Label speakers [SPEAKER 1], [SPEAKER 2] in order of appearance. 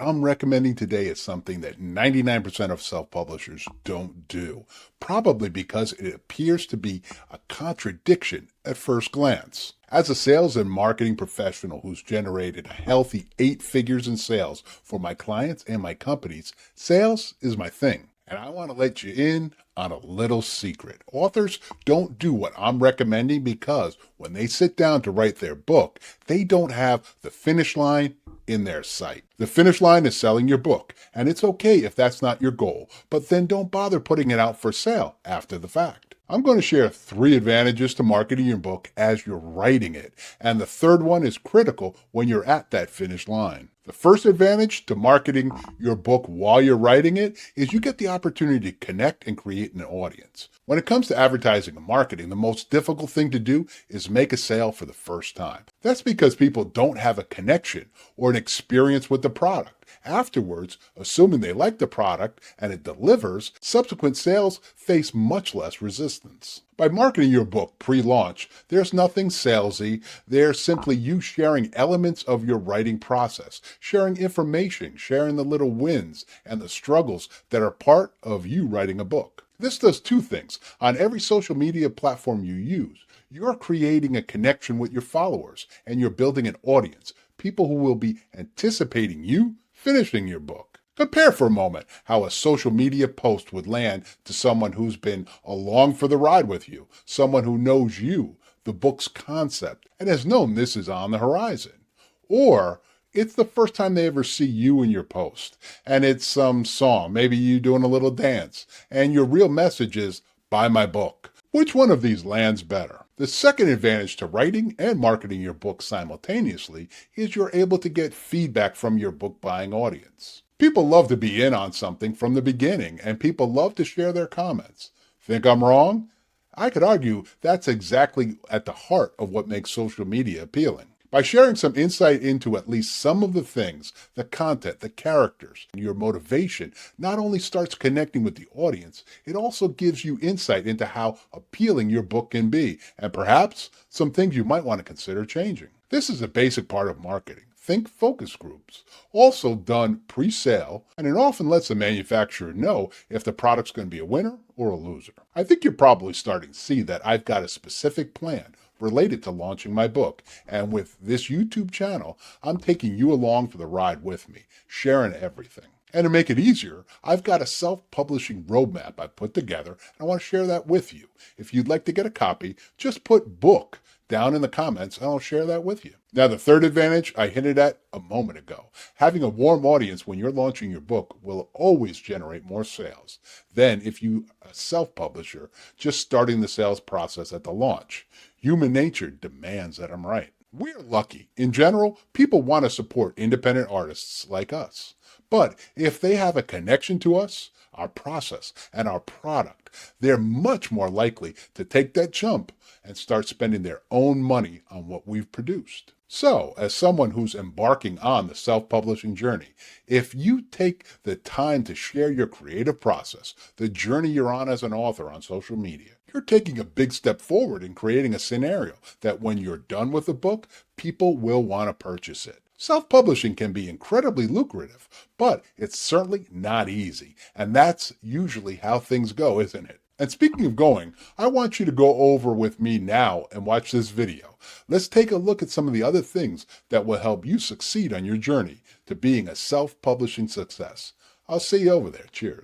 [SPEAKER 1] I'm recommending today is something that 99% of self-publishers don't do, probably because it appears to be a contradiction at first glance. As a sales and marketing professional who's generated a healthy 8 figures in sales for my clients and my companies, sales is my thing. And I want to let you in on a little secret. Authors don't do what I'm recommending because when they sit down to write their book, they don't have the finish line in their sight. The finish line is selling your book, and it's okay if that's not your goal, but then don't bother putting it out for sale after the fact. I'm going to share 3 advantages to marketing your book as you're writing it, and the third one is critical when you're at that finish line. The first advantage to marketing your book while you're writing it is you get the opportunity to connect and create an audience. When it comes to advertising and marketing, the most difficult thing to do is make a sale for the first time. That's because people don't have a connection or an experience with the product. Afterwards, assuming they like the product and it delivers, subsequent sales face much less resistance. By marketing your book pre-launch, there's nothing salesy. There's simply you sharing elements of your writing process, sharing information, sharing the little wins and the struggles that are part of you writing a book. This does 2 things. On every social media platform you use, you're creating a connection with your followers and you're building an audience, people who will be anticipating you finishing your book. Compare for a moment how a social media post would land to someone who's been along for the ride with you, someone who knows you, the book's concept, and has known this is on the horizon. Or it's the first time they ever see you in your post, and it's some song, maybe you doing a little dance, and your real message is, buy my book. Which one of these lands better? The second advantage to writing and marketing your book simultaneously is you're able to get feedback from your book buying audience. People love to be in on something from the beginning, and people love to share their comments. Think I'm wrong? I could argue that's exactly at the heart of what makes social media appealing. By sharing some insight into at least some of the things, the content, the characters, your motivation not only starts connecting with the audience, it also gives you insight into how appealing your book can be, and perhaps some things you might want to consider changing. This is a basic part of marketing. Think focus groups, also done pre-sale, and it often lets the manufacturer know if the product's going to be a winner or a loser. I think you're probably starting to see that I've got a specific plan related to launching my book, and with this YouTube channel, I'm taking you along for the ride with me, sharing everything. And to make it easier, I've got a self-publishing roadmap I put together, and I want to share that with you. If you'd like to get a copy, just put book down in the comments and I'll share that with you. Now, the third advantage I hinted at a moment ago. Having a warm audience when you're launching your book will always generate more sales than if you are a self-publisher just starting the sales process at the launch. Human nature demands that I'm right. We're lucky. In general, people want to support independent artists like us. But if they have a connection to us, our process, and our product, they're much more likely to take that jump and start spending their own money on what we've produced. So, as someone who's embarking on the self-publishing journey, if you take the time to share your creative process, the journey you're on as an author on social media, you're taking a big step forward in creating a scenario that when you're done with the book, people will want to purchase it. Self-publishing can be incredibly lucrative, but it's certainly not easy. And that's usually how things go, isn't it? And speaking of going, I want you to go over with me now and watch this video. Let's take a look at some of the other things that will help you succeed on your journey to being a self-publishing success. I'll see you over there. Cheers.